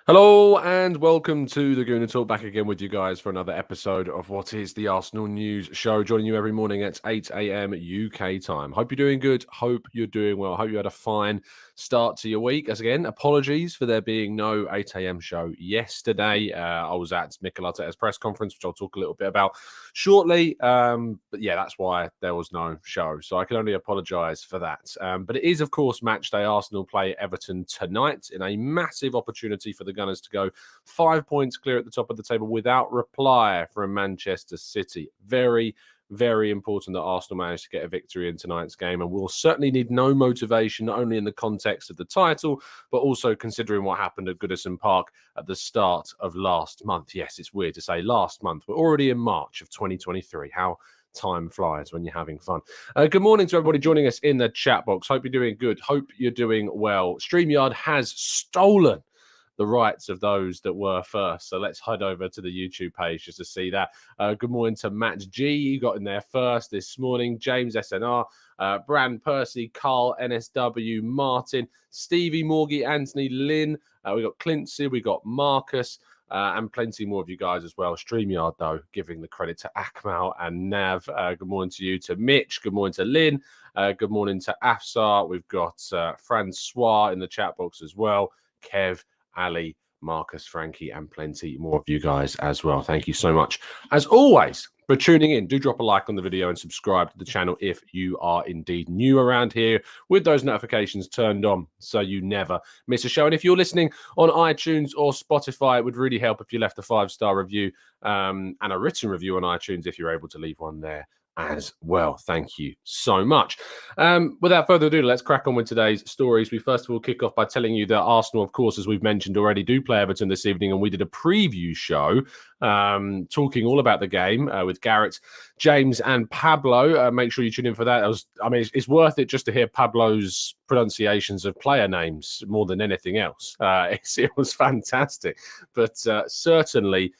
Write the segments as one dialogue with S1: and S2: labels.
S1: Hello and welcome to the Gooner Talk, back again with you guys for another episode of what is the Arsenal News Show, joining you every morning at 8 a.m. UK time. Hope you're doing good. Hope you're doing well. Hope you had a fine start to your week. As again, apologies for there being no 8 a.m. show yesterday. I was at Mikel Arteta's press conference, which I'll talk a little bit about shortly. But yeah, that's why there was no show. So I can only apologise for that. But it is, of course, match day. Arsenal play Everton tonight in a massive opportunity for the Gunners to go 5 points clear at the top of the table without reply from Manchester City. Very, very important that Arsenal manage to get a victory in tonight's game, and we'll certainly need no motivation, not only in the context of the title, but also considering what happened at Goodison Park at the start of last month. Yes, it's weird to say last month. We're already in March of 2023. How time flies when you're having fun. Good morning to everybody joining us in the chat box. Hope you're doing good. Hope you're doing well. StreamYard has stolen the rights of those that were first. So let's head over to the YouTube page just to see that. Good morning to Matt G. You got in there first this morning. James SNR, Brand Percy, Carl NSW, Martin, Stevie Morgie, Anthony Lynn. We got Clincy, we got Marcus. And plenty more of you guys as well. StreamYard, though, giving the credit to Akmal and Nav. Good morning to you, to Mitch. Good morning to Lynn. Good morning to Afsar. We've got Francois in the chat box as well. Kev, Ali, Marcus, Frankie, and plenty more of you guys as well. Thank you so much, as always, for tuning in. Do drop a like on the video and subscribe to the channel if you are indeed new around here, with those notifications turned on so you never miss a show. And if you're listening on iTunes or Spotify, it would really help if you left a 5-star review and a written review on iTunes if you're able to leave one there as well. Thank you so much. Without further ado, let's crack on with today's stories. We first of all kick off by telling you that Arsenal, of course, as we've mentioned already, do play Everton this evening, and we did a preview show talking all about the game with Garrett, James, and Pablo. Make sure you tune in for that. It's worth it just to hear Pablo's pronunciations of player names more than anything else. It was fantastic, but certainly.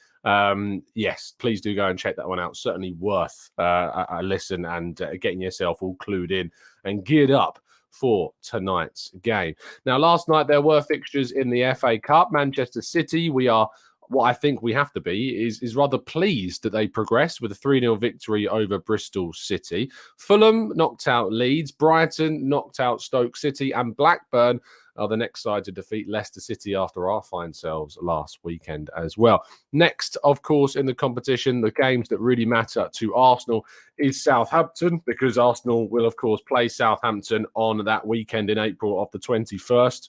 S1: Yes, please do go and check that one out. Certainly worth a listen and getting yourself all clued in and geared up for tonight's game. Now, last night there were fixtures in the FA Cup. Manchester City, we are, what I think we have to be, is rather pleased that they progressed with a 3-0 victory over Bristol City. Fulham knocked out Leeds, Brighton knocked out Stoke City, and Blackburn are the next side to defeat Leicester City after our fine selves last weekend as well. Next, of course, in the competition, the games that really matter to Arsenal is Southampton, because Arsenal will, of course, play Southampton on that weekend in April of the 21st.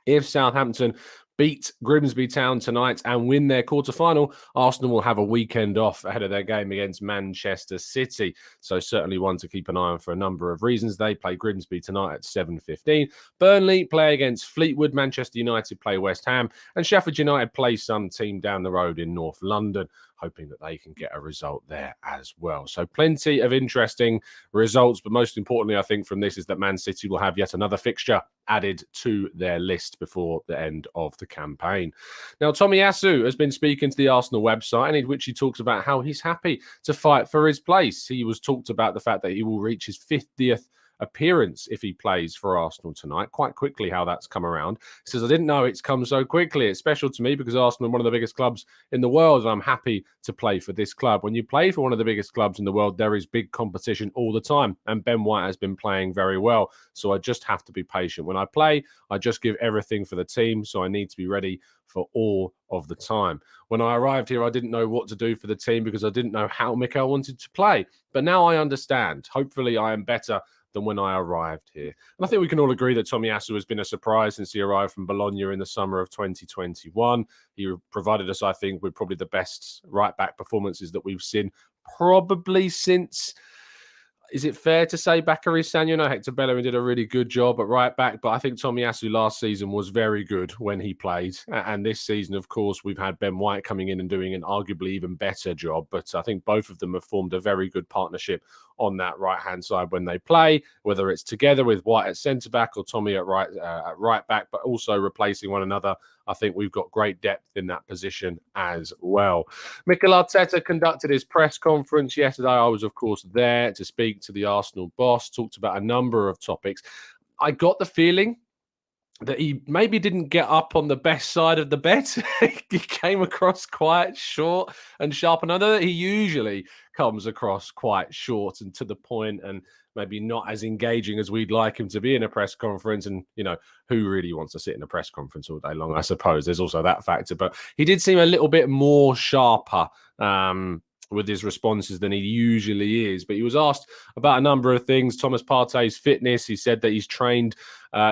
S1: If Southampton beat Grimsby Town tonight and win their quarter-final, Arsenal will have a weekend off ahead of their game against Manchester City. So certainly one to keep an eye on for a number of reasons. They play Grimsby tonight at 7:15. Burnley play against Fleetwood. Manchester United play West Ham. And Sheffield United play some team down the road in North London, hoping that they can get a result there as well. So plenty of interesting results. But most importantly, I think, from this is that Man City will have yet another fixture added to their list before the end of the campaign. Now, Tomiyasu has been speaking to the Arsenal website, in which he talks about how he's happy to fight for his place. He was talked about the fact that he will reach his 50th appearance if he plays for Arsenal tonight. Quite quickly how that's come around. He says, I didn't know it's come so quickly. It's special to me because Arsenal are one of the biggest clubs in the world, and I'm happy to play for this club. When you play for one of the biggest clubs in the world, there is big competition all the time, and Ben White has been playing very well, so I just have to be patient. When I play, I just give everything for the team, so I need to be ready for all of the time. When I arrived here, I didn't know what to do for the team because I didn't know how Mikel wanted to play, but now I understand. Hopefully I am better than when I arrived here. And I think we can all agree that Tomiyasu has been a surprise since he arrived from Bologna in the summer of 2021. He provided us, I think, with probably the best right-back performances that we've seen probably since... Is it fair to say Bakary Sagna? No, Hector Bellerin did a really good job at right back, but I think Tomiyasu last season was very good when he played. And this season, of course, we've had Ben White coming in and doing an arguably even better job. But I think both of them have formed a very good partnership on that right-hand side when they play, whether it's together with White at centre-back or Tommy at right back, but also replacing one another. I think we've got great depth in that position as well. Mikel Arteta conducted his press conference yesterday. I was, of course, there to speak to the Arsenal boss, talked about a number of topics. I got the feeling that he maybe didn't get up on the best side of the bet. He came across quite short and sharp. And I know that he usually comes across quite short and to the point and maybe not as engaging as we'd like him to be in a press conference. And, who really wants to sit in a press conference all day long? I suppose there's also that factor. But he did seem a little bit more sharper with his responses than he usually is. But he was asked about a number of things. Thomas Partey's fitness. He said that he's trained.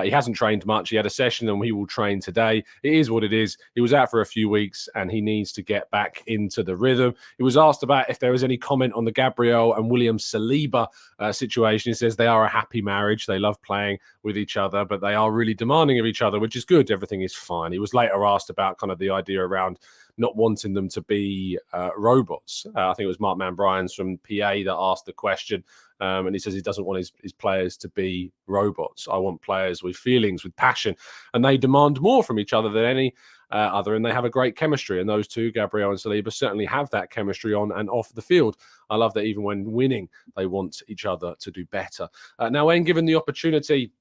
S1: He hasn't trained much. He had a session and he will train today. It is what it is. He was out for a few weeks and he needs to get back into the rhythm. He was asked about if there was any comment on the Gabriel and William Saliba situation. He says they are a happy marriage. They love playing with each other, but they are really demanding of each other, which is good. Everything is fine. He was later asked about kind of the idea around not wanting them to be robots. I think it was Mark Manbryans from PA that asked the question. And he says he doesn't want his players to be robots. I want players with feelings, with passion, and they demand more from each other than any other, and they have a great chemistry. And those two, Gabriel and Saliba, certainly have that chemistry on and off the field. I love that even when winning, they want each other to do better. Now, when given the opportunity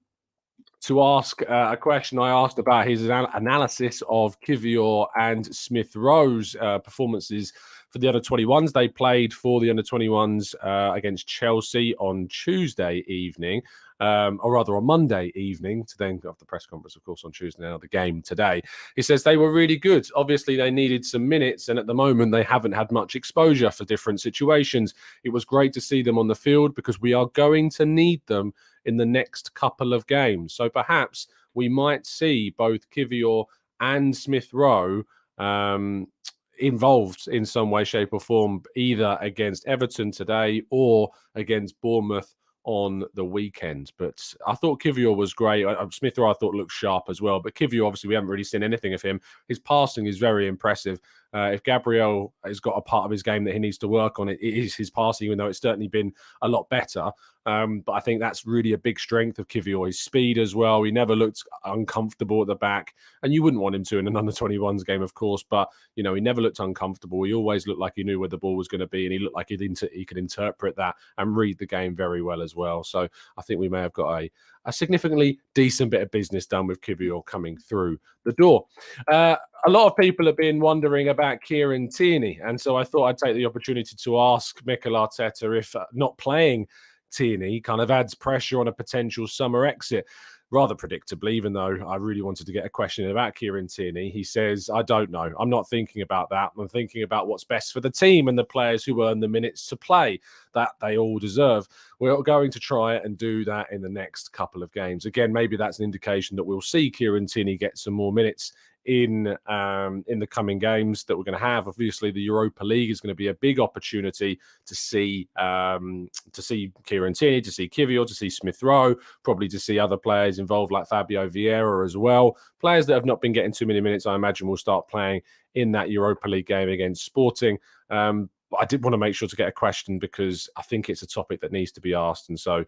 S1: to ask a question, I asked about his analysis of Kiwior and Smith Rowe's performances for the under-21s. They played for the under-21s against Chelsea on Tuesday evening, or rather on Monday evening, to then go off the press conference, of course, on Tuesday, now the game today. He says they were really good. Obviously, they needed some minutes, and at the moment, they haven't had much exposure for different situations. It was great to see them on the field because we are going to need them in the next couple of games. So perhaps we might see both Kiwior and Smith Rowe involved in some way, shape or form, either against Everton today or against Bournemouth on the weekend. But I thought Kiwior was great. Smith Rowe I thought looked sharp as well. But Kiwior, obviously, we haven't really seen anything of him. His passing is very impressive. If Gabriel has got a part of his game that he needs to work on, it is his passing, even though it's certainly been a lot better. But I think that's really a big strength of Kiwior. His speed as well. He never looked uncomfortable at the back. And you wouldn't want him to in an under-21s game, of course. But, he never looked uncomfortable. He always looked like he knew where the ball was going to be. And he looked like he could interpret that and read the game very well as well. So I think we may have got a significantly decent bit of business done with Kiwior coming through the door. A lot of people have been wondering about Kieran Tierney. And so I thought I'd take the opportunity to ask Mikel Arteta if not playing Tierney kind of adds pressure on a potential summer exit. Rather predictably, even though I really wanted to get a question about Kieran Tierney, he says, I don't know. I'm not thinking about that. I'm thinking about what's best for the team and the players who earn the minutes to play that they all deserve. We're going to try and do that in the next couple of games. Again, maybe that's an indication that we'll see Kieran Tierney get some more minutes in the coming games that we're going to have. Obviously, the Europa League is going to be a big opportunity to see Kieran Tierney, to see Kiwior, to see Smith Rowe, probably to see other players involved like Fabio Vieira as well. Players that have not been getting too many minutes, I imagine, will start playing in that Europa League game against Sporting. But I did want to make sure to get a question because I think it's a topic that needs to be asked. And so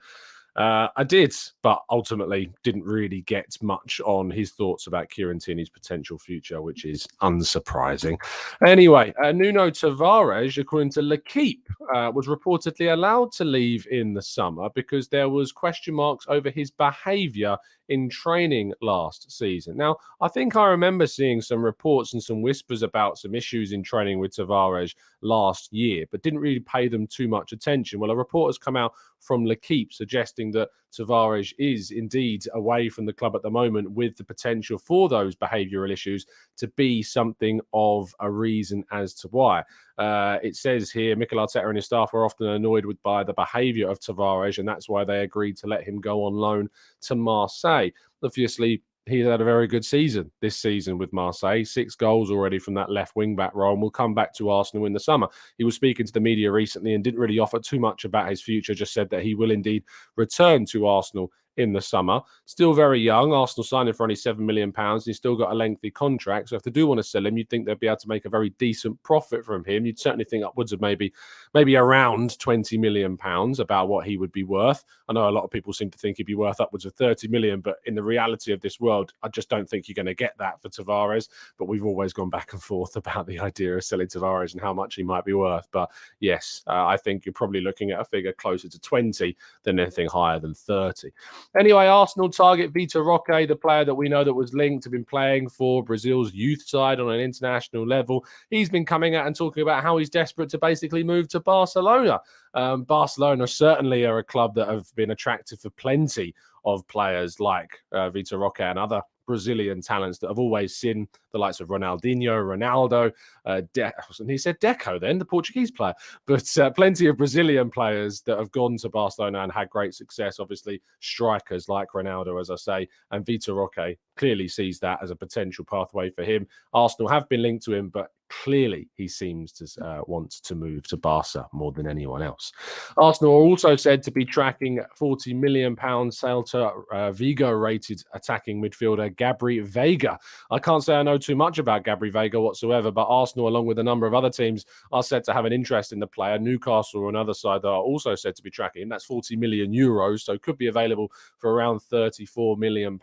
S1: I did, but ultimately didn't really get much on his thoughts about Kieran Tierney's potential future, which is unsurprising. Anyway, Nuno Tavares, according to L'Equipe, was reportedly allowed to leave in the summer because there was question marks over his behaviour in training last season. Now, I think I remember seeing some reports and some whispers about some issues in training with Tavares last year, but didn't really pay them too much attention. Well, a report has come out from L'Equipe suggesting that Tavares is indeed away from the club at the moment with the potential for those behavioural issues to be something of a reason as to why. It says here, Mikel Arteta and his staff were often annoyed by the behaviour of Tavares, and that's why they agreed to let him go on loan to Marseille. Obviously, he's had a very good season this season with Marseille. 6 goals already from that left wing-back role, and will come back to Arsenal in the summer. He was speaking to the media recently and didn't really offer too much about his future, just said that he will indeed return to Arsenal in the summer. Still very young. Arsenal signed him for only £7 million. He's still got a lengthy contract. So if they do want to sell him, you'd think they'd be able to make a very decent profit from him. You'd certainly think upwards of maybe around £20 million about what he would be worth. I know a lot of people seem to think he'd be worth upwards of 30 million, but in the reality of this world, I just don't think you're going to get that for Tavares. But we've always gone back and forth about the idea of selling Tavares and how much he might be worth. But yes, I think you're probably looking at a figure closer to 20 than anything higher than 30. Anyway, Arsenal target Vitor Roque, the player that we know that was linked to been playing for Brazil's youth side on an international level. He's been coming out and talking about how he's desperate to basically move to Barcelona. Barcelona certainly are a club that have been attractive for plenty of players like Vitor Roque and other Brazilian talents that have always seen the likes of Ronaldinho, Ronaldo, and he said Deco then, the Portuguese player, but plenty of Brazilian players that have gone to Barcelona and had great success. Obviously, strikers like Ronaldo, as I say, and Vitor Roque clearly sees that as a potential pathway for him. Arsenal have been linked to him, but clearly he seems to want to move to Barca more than anyone else. Arsenal are also said to be tracking £40 million Celta Vigo rated attacking midfielder Gabri Veiga. I can't say I know too much about Gabri Veiga whatsoever, but Arsenal, along with a number of other teams, are said to have an interest in the player. Newcastle are another side that are also said to be tracking him. That's €40 million, so could be available for around £34 million.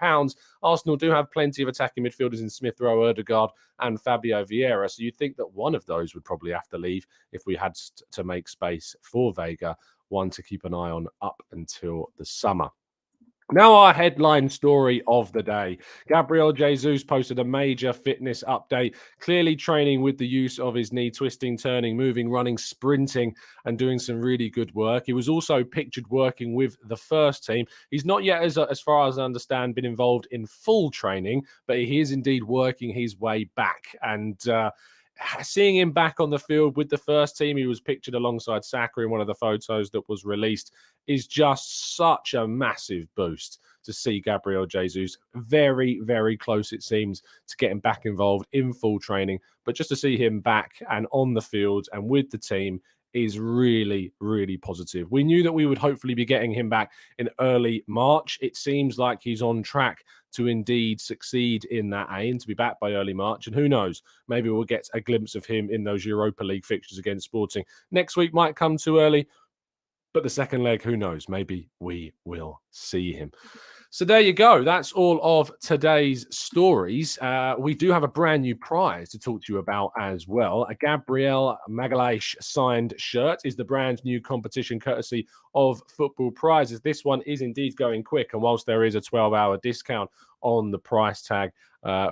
S1: Arsenal do have plenty of attacking midfielders in Smith Rowe, Ødegaard, and Fabio Vieira, so you'd think that one of those would probably have to leave if we had to make space for Veiga, one to keep an eye on up until the summer. Now, our headline story of the day. Gabriel Jesus posted a major fitness update, clearly training with the use of his knee, twisting, turning, moving, running, sprinting, and doing some really good work. He was also pictured working with the first team. He's not yet, as far as I understand, been involved in full training, but he is indeed working his way back. And seeing him back on the field with the first team, he was pictured alongside Saka in one of the photos that was released, is just such a massive boost to see Gabriel Jesus. Very, very close, it seems, to getting back involved in full training. But just to see him back and on the field and with the team is really, really positive. We knew that we would hopefully be getting him back in early March. It seems like he's on track to indeed succeed in that aim, to be back by early March. And who knows, maybe we'll get a glimpse of him in those Europa League fixtures against Sporting. Next week might come too early, but the second leg, who knows? Maybe we will see him. So there you go. That's all of today's stories. We do have a brand new prize to talk to you about as well. A Gabriel Magalhaes signed shirt is the brand new competition courtesy of Football Prizes. This one is indeed going quick, and whilst there is a 12-hour discount on the price tag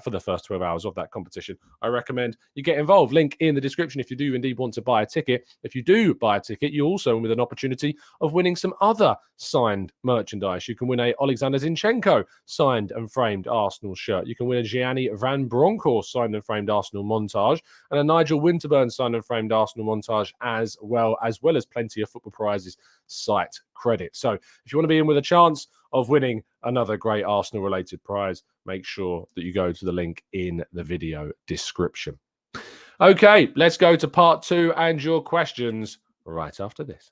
S1: for the first 12 hours of that competition, I recommend you get involved. Link in the description if you do indeed want to buy a ticket. If you do buy a ticket, you also with an opportunity of winning some other signed merchandise. You can win a Alexander Zinchenko signed and framed Arsenal shirt. You can win a Gianni Van Bronckhorst signed and framed Arsenal montage, and a Nigel Winterburn signed and framed Arsenal montage as well as plenty of Football Prizes site credit. So if you want to be in with a chance of winning another great Arsenal related prize, make sure that you go to the link in the video description. Okay, let's go to part 2 and your questions right after this.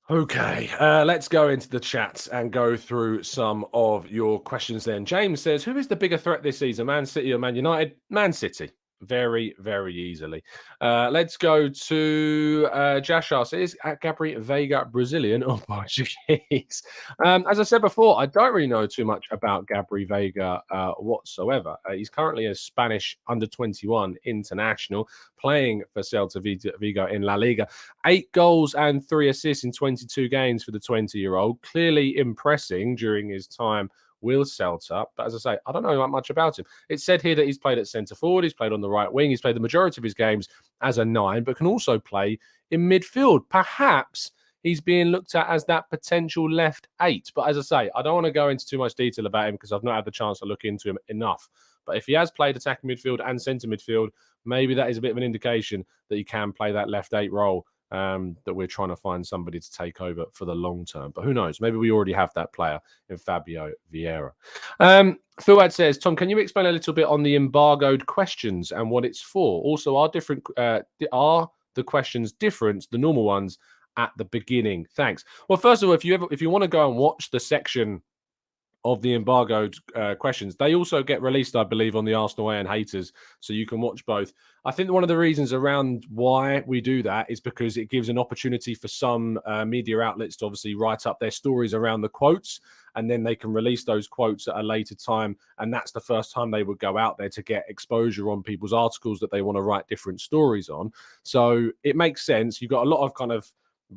S1: Okay, let's go into the chat and go through some of your questions then. James says, who is the bigger threat this season, Man City or Man United? Man City. Very, very easily. Let's go to Jashar says, Gabri Veiga, Brazilian or Portuguese? As I said before, I don't really know too much about Gabri Veiga whatsoever. He's currently a Spanish under-21 international playing for Celta Vigo in La Liga. 8 goals and 3 assists in 22 games for the 20-year-old. Clearly impressing during his time with Celta, but as I say, I don't know much about him. It said here that he's played at centre forward, he's played on the right wing, he's played the majority of his games as a 9, but can also play in midfield. Perhaps he's being looked at as that potential left 8. But as I say, I don't want to go into too much detail about him because I've not had the chance to look into him enough. But if he has played attacking midfield and centre midfield, maybe that is a bit of an indication that he can play that left 8 role. That we're trying to find somebody to take over for the long term. But who knows? Maybe we already have that player in Fabio Vieira. Fuad says, Tom, can you explain a little bit on the embargoed questions and what it's for? Also, are the questions different, the normal ones, at the beginning? Thanks. Well, first of all, if you want to go and watch the section of the embargoed questions. They also get released, I believe, on the Arsenal Way and Haters, so you can watch both. I think one of the reasons around why we do that is because it gives an opportunity for some media outlets to obviously write up their stories around the quotes, and then they can release those quotes at a later time. And that's the first time they would go out there to get exposure on people's articles that they want to write different stories on. So it makes sense. You've got a lot of kind of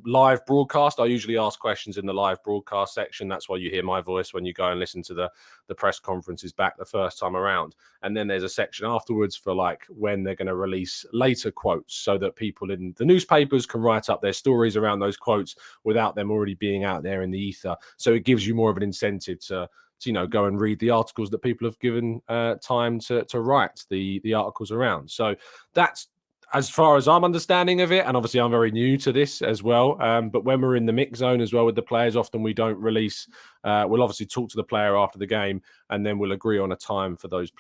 S1: live broadcast. I usually ask questions in the live broadcast section. That's why you hear my voice when you go and listen to the press conferences back the first time around. And then there's a section afterwards for like when they're going to release later quotes, so that people in the newspapers can write up their stories around those quotes without them already being out there in the ether. So it gives you more of an incentive to go and read the articles that people have given time to write the articles around. So that's as far as I'm understanding of it, and obviously I'm very new to this as well. But when we're in the mix zone as well with the players, often we don't release. We'll obviously talk to the player after the game, and then we'll agree on a time for those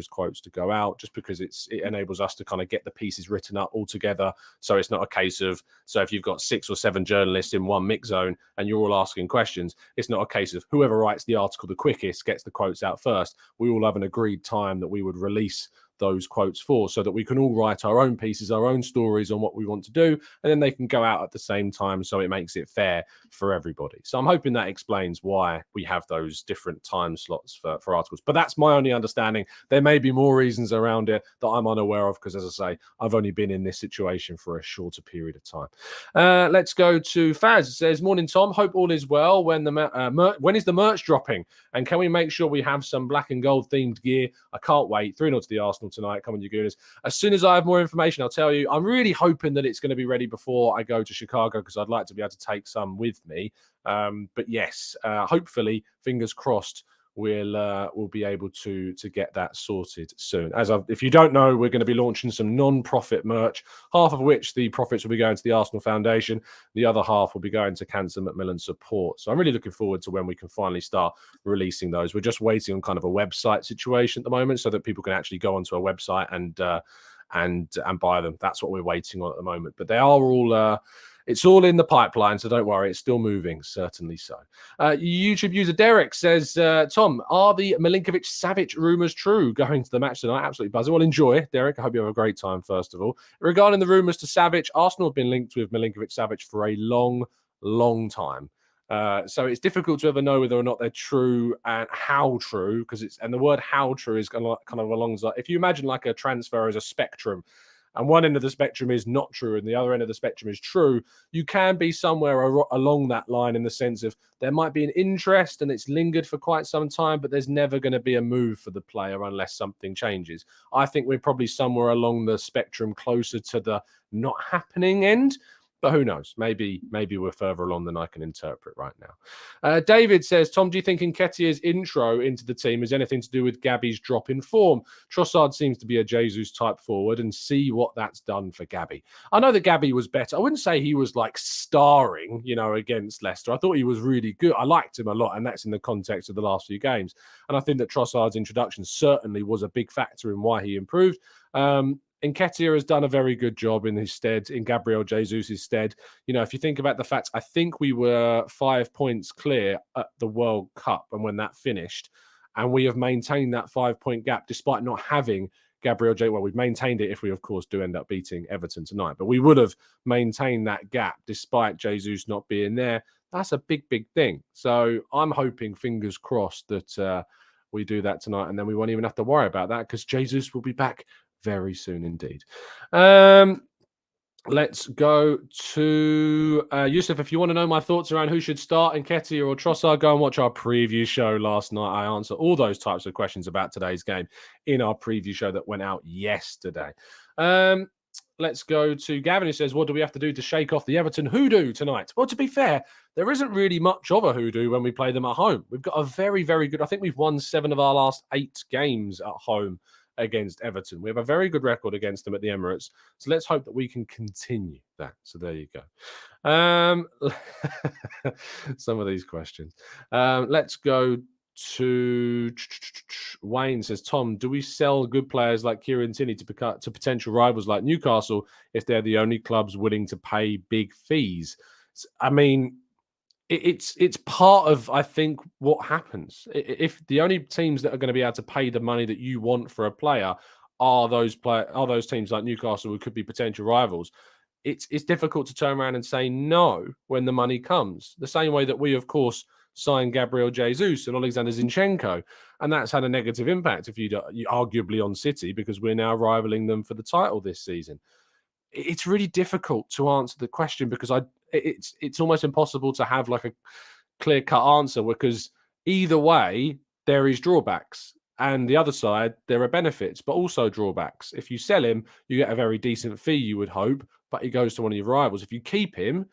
S1: quotes to go out, just because it enables us to kind of get the pieces written up all together. So it's not a case of, so if you've got 6 or 7 journalists in one mix zone and you're all asking questions, it's not a case of whoever writes the article the quickest gets the quotes out first. We all have an agreed time that we would release those quotes for, so that we can all write our own pieces, our own stories on what we want to do, and then they can go out at the same time, so it makes it fair for everybody. So I'm hoping that explains why we have those different time slots for articles. But that's my only understanding. There may be more reasons around it that I'm unaware of, because, as I say, I've only been in this situation for a shorter period of time. Let's go to Faz. It says, "Morning, Tom. Hope all is well. When is the merch dropping? And can we make sure we have some black and gold themed gear? I can't wait. 3-0 to the Arsenal tonight. Come on, you Gooners. As soon as I have more information, I'll tell you. I'm really hoping that it's going to be ready before I go to Chicago, because I'd like to be able to take some with me. But yes, hopefully, fingers crossed, we'll be able to get that sorted soon. If you don't know, we're going to be launching some non-profit merch, half of which the profits will be going to the Arsenal Foundation. The other half will be going to Cancer Macmillan Support. So I'm really looking forward to when we can finally start releasing those. We're just waiting on kind of a website situation at the moment, so that people can actually go onto a website and buy them. That's what we're waiting on at the moment. But they are all it's all in the pipeline, so don't worry. It's still moving, certainly so. YouTube user Derek says, Tom, are the Milinkovic-Savic rumours true going to the match tonight? Absolutely buzzing. Well, enjoy, Derek. I hope you have a great time, first of all. Regarding the rumours to Savic, Arsenal have been linked with Milinkovic-Savic for a long, long time. So it's difficult to ever know whether or not they're true and how true, and the word how true is kind of along, if you imagine like a transfer as a spectrum, and one end of the spectrum is not true and the other end of the spectrum is true, you can be somewhere along that line, in the sense of there might be an interest and it's lingered for quite some time, but there's never going to be a move for the player unless something changes. I think we're probably somewhere along the spectrum closer to the not happening end. But who knows? Maybe we're further along than I can interpret right now. David says, Tom, do you think Nketiah's intro into the team has anything to do with Gabby's drop in form? Trossard seems to be a Jesus type forward, and see what that's done for Gabby. I know that Gabby was better. I wouldn't say he was like starring, against Leicester. I thought he was really good. I liked him a lot, and that's in the context of the last few games. And I think that Trossard's introduction certainly was a big factor in why he improved. Nketiah has done a very good job in his stead, in Gabriel Jesus' stead. If you think about the fact, I think we were 5 points clear at the World Cup, and when that finished, and we have maintained that 5-point gap despite not having Gabriel Jesus. Well, we've maintained it if we, of course, do end up beating Everton tonight, but we would have maintained that gap despite Jesus not being there. That's a big, big thing. So I'm hoping, fingers crossed, that we do that tonight, and then we won't even have to worry about that, because Jesus will be back very soon indeed. Let's go to Yusuf. If you want to know my thoughts around who should start, Nketiah or Trossard, go and watch our preview show last night. I answer all those types of questions about today's game in our preview show that went out yesterday. Let's go to Gavin, who says, what do we have to do to shake off the Everton hoodoo tonight? Well, to be fair, there isn't really much of a hoodoo when we play them at home. We've got a very, very good, I think we've won 7 of our last 8 games at home against Everton. We have a very good record against them at the Emirates. So let's hope that we can continue that. So there you go. Some of these questions. Let's go to Wayne says, Tom, do we sell good players like Kieran Tierney to potential rivals like Newcastle if they're the only clubs willing to pay big fees? I mean, It's part of, I think, what happens. If the only teams that are going to be able to pay the money that you want for a player are those teams like Newcastle, who could be potential rivals, it's difficult to turn around and say no when the money comes. The same way that we, of course, signed Gabriel Jesus and Alexander Zinchenko, and that's had a negative impact, if you arguably, on City, because we're now rivaling them for the title this season. It's really difficult to answer the question, because it's almost impossible to have like a clear cut answer, because either way there is drawbacks, and the other side there are benefits but also drawbacks. If you sell him, you get a very decent fee, you would hope, but he goes to one of your rivals. If you keep him,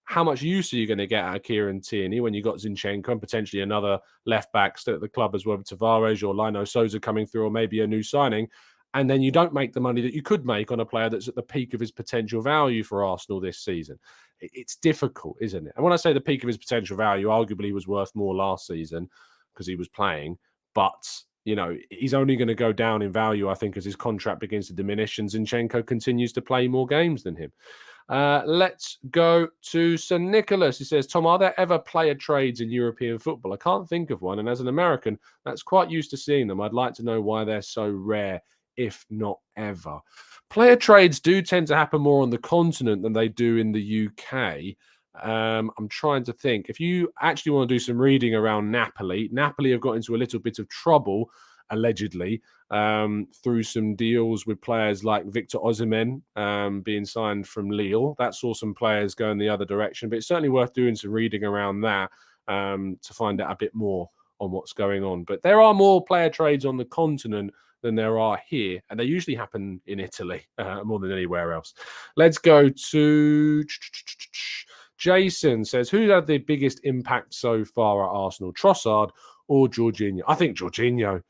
S1: how much use are you going to get out of Kieran Tierney when you got Zinchenko and potentially another left back still at the club as well, Tavares or Lino Souza coming through, or maybe a new signing? And then you don't make the money that you could make on a player that's at the peak of his potential value for Arsenal this season. It's difficult, isn't it? And when I say the peak of his potential value, arguably he was worth more last season because he was playing. But, he's only going to go down in value, I think, as his contract begins to diminish and Zinchenko continues to play more games than him. Let's go to Sir Nicholas. He says, Tom, are there ever player trades in European football? I can't think of one. And as an American, that's quite used to seeing them. I'd like to know why they're so rare, if not ever. Player trades do tend to happen more on the continent than they do in the UK. I'm trying to think. If you actually want to do some reading around Napoli have got into a little bit of trouble, allegedly, through some deals with players like Victor Osimhen being signed from Lille. That saw some players going the other direction, but it's certainly worth doing some reading around that to find out a bit more on what's going on. But there are more player trades on the continent than there are here, and they usually happen in Italy more than anywhere else. Let's go to Jason. Says, who had the biggest impact so far at Arsenal, Trossard or Jorginho? I think Jorginho.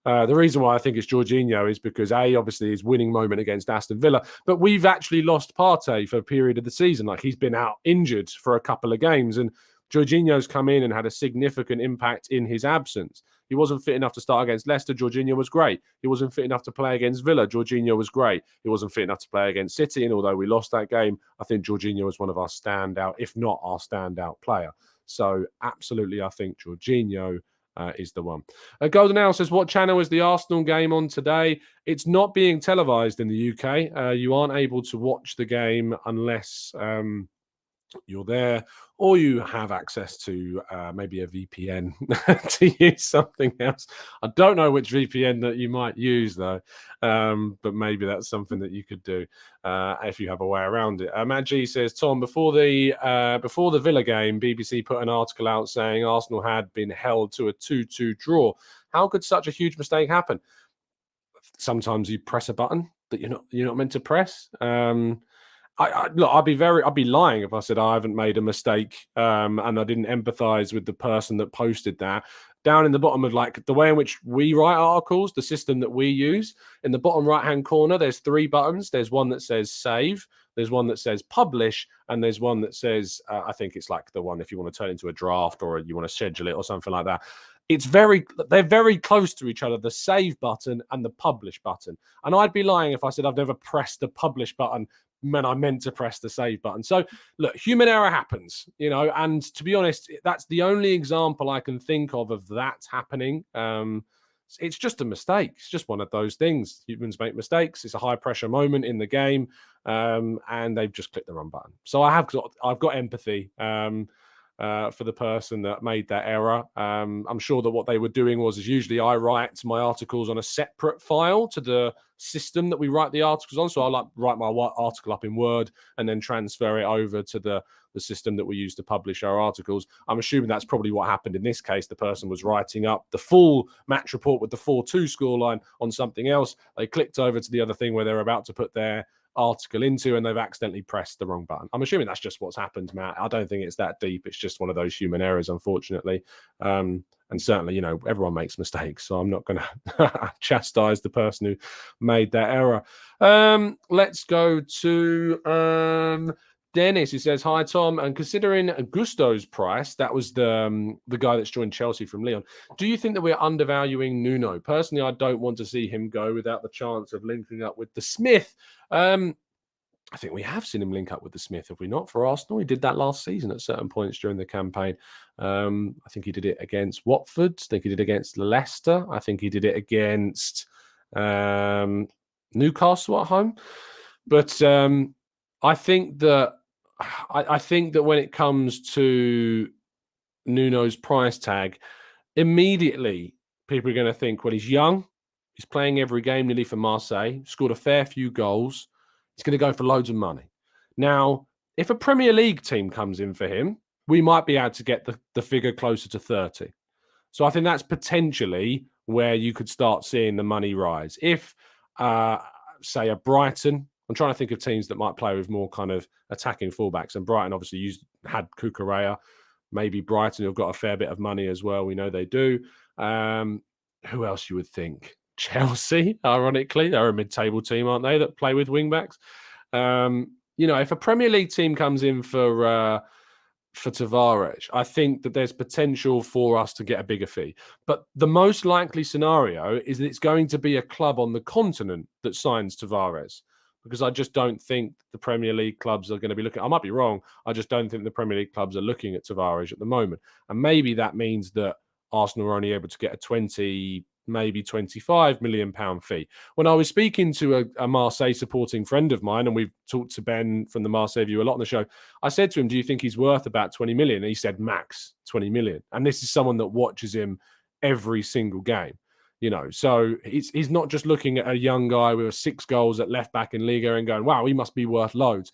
S1: The reason why I think it's Jorginho is because, obviously his winning moment against Aston Villa, but we've actually lost Partey for a period of the season. Like, he's been out injured for a couple of games, and Jorginho's come in and had a significant impact in his absence. He wasn't fit enough to start against Leicester. Jorginho was great. He wasn't fit enough to play against Villa. Jorginho was great. He wasn't fit enough to play against City. And although we lost that game, I think Jorginho was one of our standout, if not our standout player. So absolutely, I think Jorginho is the one. Golden Owl says, what channel is the Arsenal game on today? It's not being televised in the UK. You aren't able to watch the game unless you're there, or you have access to maybe a VPN to use something else. I don't know which VPN that you might use, though, but maybe that's something that you could do if you have a way around it. Matt G says, Tom, before the Villa game, BBC put an article out saying Arsenal had been held to a 2-2 draw. How could such a huge mistake happen? Sometimes you press a button that you're not meant to press. Look, I'd be lying if I said I haven't made a mistake and I didn't empathise with the person that posted that. Down in the bottom of, like, the way in which we write articles, the system that we use, in the bottom right-hand corner, there's 3 buttons. There's one that says save, there's one that says publish, and there's one that says, I think it's like the one if you want to turn it into a draft or you want to schedule it or something like that. They're very close to each other, the save button and the publish button. And I'd be lying if I said I've never pressed the publish button when I meant to press the save button. So look, human error happens, and to be honest, that's the only example I can think of that happening. It's just a mistake. It's just one of those things. Humans make mistakes. It's a high pressure moment in the game, and they've just clicked the wrong button. So I've got empathy for the person that made that error. I'm sure that what they were doing was usually I write my articles on a separate file to the system that we write the articles on. So I write my article up in Word and then transfer it over to the system that we use to publish our articles. I'm assuming that's probably what happened in this case. The person was writing up the full match report with the 4-2 scoreline on something else. They clicked over to the other thing where they're about to put their article into, and they've accidentally pressed the wrong button. I'm assuming that's just what's happened, Matt. I don't think it's that deep. It's just one of those human errors, unfortunately. And certainly, everyone makes mistakes, so I'm not going to chastise the person who made that error. Let's go to Dennis, who says, hi, Tom. And considering Gusto's price, that was the guy that's joined Chelsea from Lyon, do you think that we're undervaluing Nuno? Personally, I don't want to see him go without the chance of linking up with the Smith. I think we have seen him link up with the Smith, have we not? For Arsenal, he did that last season at certain points during the campaign. I think he did it against Watford. I think he did it against Leicester. I think he did it against Newcastle at home. But I think that when it comes to Nuno's price tag, immediately people are going to think, well, he's young. He's playing every game nearly for Marseille. Scored a fair few goals. He's going to go for loads of money. Now, if a Premier League team comes in for him, we might be able to get the figure closer to 30. So I think that's potentially where you could start seeing the money rise. If, say, a Brighton, I'm trying to think of teams that might play with more kind of attacking fullbacks. And Brighton obviously had Cucurella. Maybe Brighton have got a fair bit of money as well. We know they do. Who else you would think? Chelsea, ironically, they're a mid-table team, aren't they, that play with wing-backs? If a Premier League team comes in for Tavares, I think that there's potential for us to get a bigger fee. But the most likely scenario is that it's going to be a club on the continent that signs Tavares, because I just don't think the Premier League clubs are going to be looking. I might be wrong. I just don't think the Premier League clubs are looking at Tavares at the moment. And maybe that means that Arsenal are only able to get a 20, maybe £25 million fee. When I was speaking to a Marseille supporting friend of mine, and we've talked to Ben from the Marseille View a lot on the show, I said to him, do you think he's worth about 20 million? And he said max 20 million. And this is someone that watches him every single game. So he's not just looking at a young guy with 6 goals at left back in Liga and going, wow, he must be worth loads.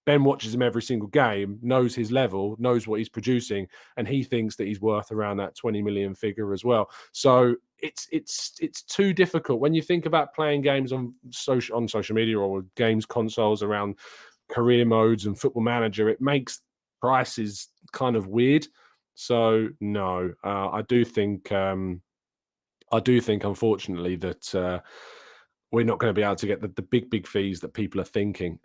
S1: Ben watches him every single game, knows his level, knows what he's producing, and he thinks that he's worth around that 20 million figure as well. So it's too difficult when you think about playing games on social media or games consoles around career modes and Football Manager. It makes prices kind of weird. So no, I do think unfortunately that we're not going to be able to get the big fees that people are thinking.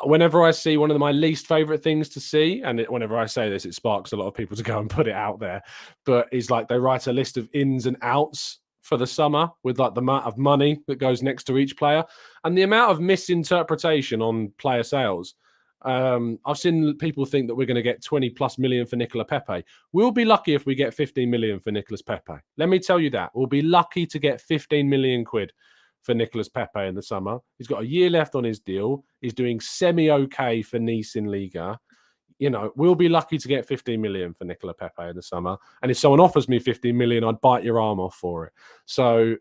S1: Whenever I see one of my least favorite things to see, and whenever I say this, it sparks a lot of people to go and put it out there, but it's like they write a list of ins and outs for the summer with like the amount of money that goes next to each player and the amount of misinterpretation on player sales. I've seen people think that we're going to get 20 plus million for Nicola Pepe. We'll be lucky if we get 15 million for Nicolas Pepe. Let me tell you that. We'll be lucky to get 15 million quid for Nicolas Pepe in the summer. He's got a year left on his deal. He's doing semi-okay for Nice in Liga. We'll be lucky to get 15 million for Nicola Pepe in the summer. And if someone offers me 15 million, I'd bite your arm off for it. So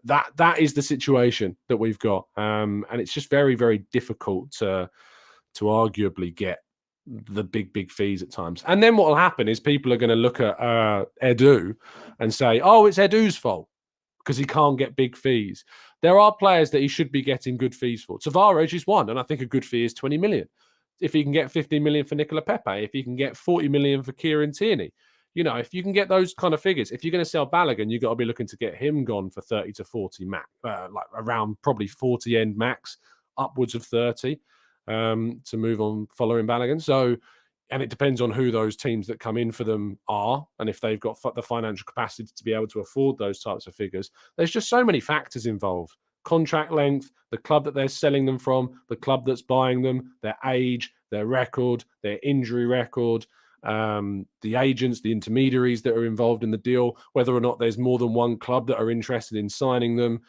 S1: that is the situation that we've got. And it's just very, very difficult to arguably get the big fees at times. And then what will happen is people are going to look at Edu and say, oh, it's Edu's fault because he can't get big fees. There are players that he should be getting good fees for. Tavares is one, and I think a good fee is 20 million. If he can get 15 million for Nicola Pepe, if he can get 40 million for Kieran Tierney, if you can get those kind of figures, if you're going to sell Balogun, you've got to be looking to get him gone for 30 to 40 max, like around probably 40 end max, upwards of 30 to move on following Balogun. So, and it depends on who those teams that come in for them are and if they've got the financial capacity to be able to afford those types of figures. There's just so many factors involved. Contract length, the club that they're selling them from, the club that's buying them, their age, their record, their injury record, the agents, the intermediaries that are involved in the deal, whether or not there's more than one club that are interested in signing them,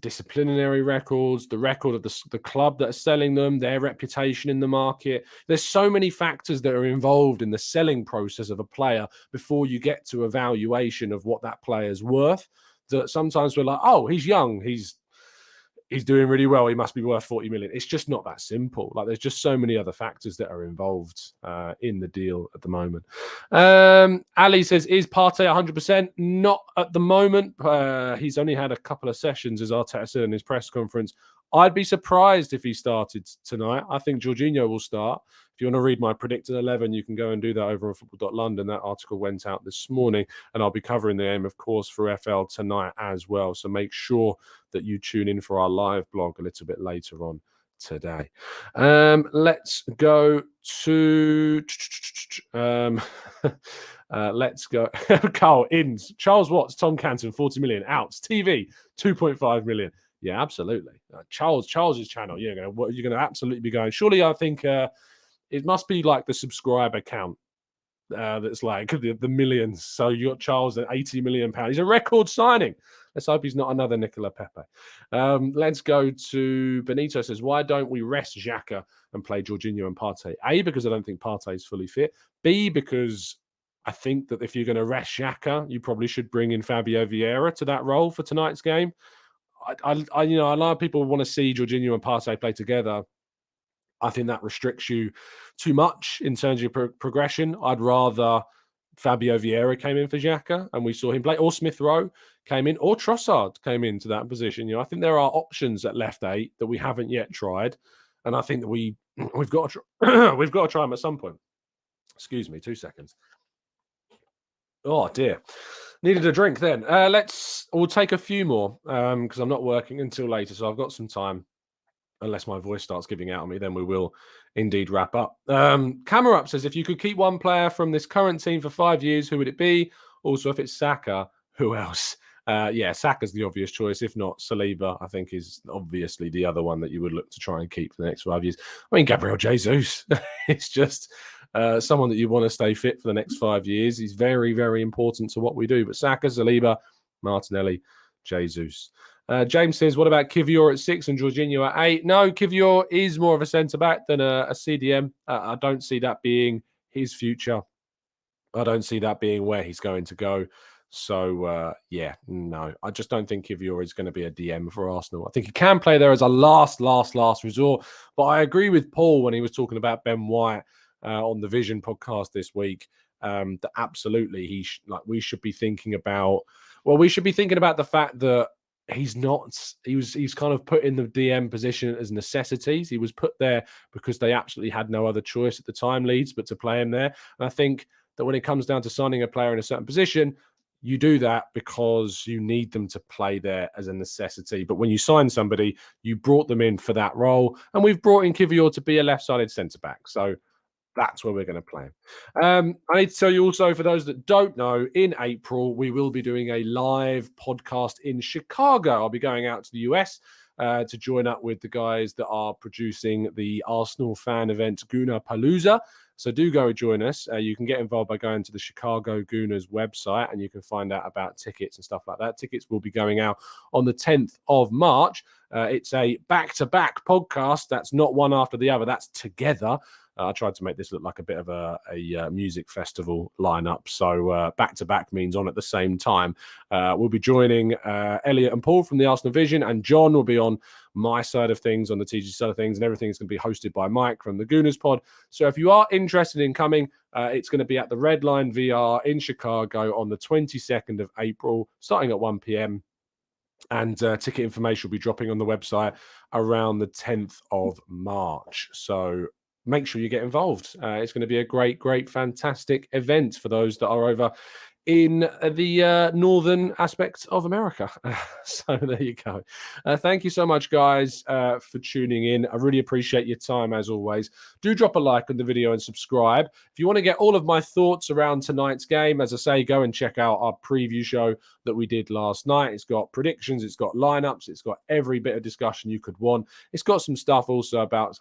S1: disciplinary records, the record of the club that are selling them, their reputation in the market. There's so many factors that are involved in the selling process of a player before you get to a valuation of what that player's worth, that sometimes we're like, oh, he's young, he's doing really well, he must be worth 40 million. It's just not that simple. Like, there's just so many other factors that are involved in the deal at the moment. Ali says, is Partey 100%? Not at the moment. He's only had a couple of sessions, as Arteta said in his press conference. I'd be surprised if he started tonight. I think Jorginho will start. If you want to read my predicted 11, you can go and do that over on football.london. That article went out this morning, and I'll be covering the game, of course, for FL tonight as well. So make sure that you tune in for our live blog a little bit later on today. Let's go to let's go. Carl Inns, Charles Watts, Tom Canton, 40 million. Outs TV, 2.5 million. Yeah, absolutely. Charles's channel. You're gonna absolutely be going. Surely, I think it must be like the subscriber count. That's like the millions. So you got Charles at £80 million. He's a record signing. Let's hope he's not another Nicola Pepe. Let's go to Benito says, why don't we rest Xhaka and play Jorginho and Partey? A, because I don't think Partey is fully fit. B, because I think that if you're going to rest Xhaka, you probably should bring in Fabio Vieira to that role for tonight's game. A lot of people want to see Jorginho and Partey play together. I think that restricts you too much in terms of your progression. I'd rather Fabio Vieira came in for Xhaka and we saw him play, or Smith Rowe came in, or Trossard came into that position. I think there are options at left 8 that we haven't yet tried, and I think that we've got to we've got to try them at some point. Excuse me, 2 seconds. Oh dear, needed a drink then. We'll take a few more because I'm not working until later, so I've got some time. Unless my voice starts giving out on me, then we will indeed wrap up. Camera Up says, if you could keep one player from this current team for 5 years, who would it be? Also, if it's Saka, who else? Yeah, Saka's the obvious choice. If not, Saliba, I think, is obviously the other one that you would look to try and keep for the next 5 years. I mean, Gabriel Jesus, it's just someone that you want to stay fit for the next 5 years. He's very, very important to what we do. But Saka, Saliba, Martinelli, Jesus. James says, what about Kiwior at 6 and Jorginho at 8? No, Kiwior is more of a centre-back than a CDM. I don't see that being his future. I don't see that being where he's going to go. So, yeah, no. I just don't think Kiwior is going to be a DM for Arsenal. I think he can play there as a last resort. But I agree with Paul when he was talking about Ben White on the Vision podcast this week, that absolutely we should be thinking about... Well, we should be thinking about the fact that he's kind of put in the DM position as necessities. He was put there because they absolutely had no other choice at the time, Leeds, but to play him there. And I think that when it comes down to signing a player in a certain position, you do that because you need them to play there as a necessity. But when you sign somebody, you brought them in for that role. And we've brought in Kiwior to be a left-sided centre-back. So that's where we're going to play him. I need to tell you also, for those that don't know, in April, we will be doing a live podcast in Chicago. I'll be going out to the US to join up with the guys that are producing the Arsenal fan event, Gooner Palooza. So do go join us. You can get involved by going to the Chicago Gooners website, and you can find out about tickets and stuff like that. Tickets will be going out on the 10th of March. It's a back-to-back podcast. That's not one after the other. That's together. I tried to make this look like a bit of a music festival lineup. So back-to-back means on at the same time. We'll be joining Elliot and Paul from the Arsenal Vision, and John will be on my side of things, on the TG side of things, and everything's going to be hosted by Mike from the Gooners Pod. So if you are interested in coming, it's going to be at the Red Line VR in Chicago on the 22nd of April, starting at 1 p.m. And ticket information will be dropping on the website around the 10th of March. So make sure you get involved. It's going to be a great, fantastic event for those that are over in the northern aspects of America. So there you go. Thank you so much, guys, for tuning in. I really appreciate your time, as always. Do drop a like on the video and subscribe. If you want to get all of my thoughts around tonight's game, as I say, go and check out our preview show that we did last night. It's got predictions, it's got lineups, it's got every bit of discussion you could want. It's got some stuff also about...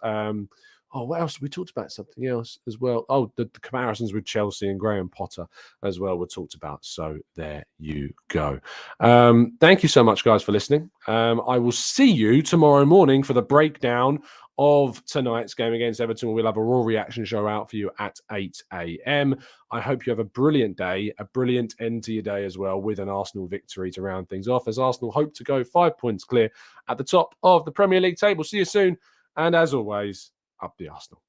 S1: what else? We talked about something else as well. Oh, the comparisons with Chelsea and Graham Potter as well were talked about. So there you go. Thank you so much, guys, for listening. I will see you tomorrow morning for the breakdown of tonight's game against Everton. We'll have a raw reaction show out for you at 8 a.m. I hope you have a brilliant day, a brilliant end to your day as well, with an Arsenal victory to round things off, as Arsenal hope to go 5 points clear at the top of the Premier League table. See you soon. And as always, up the Arsenal.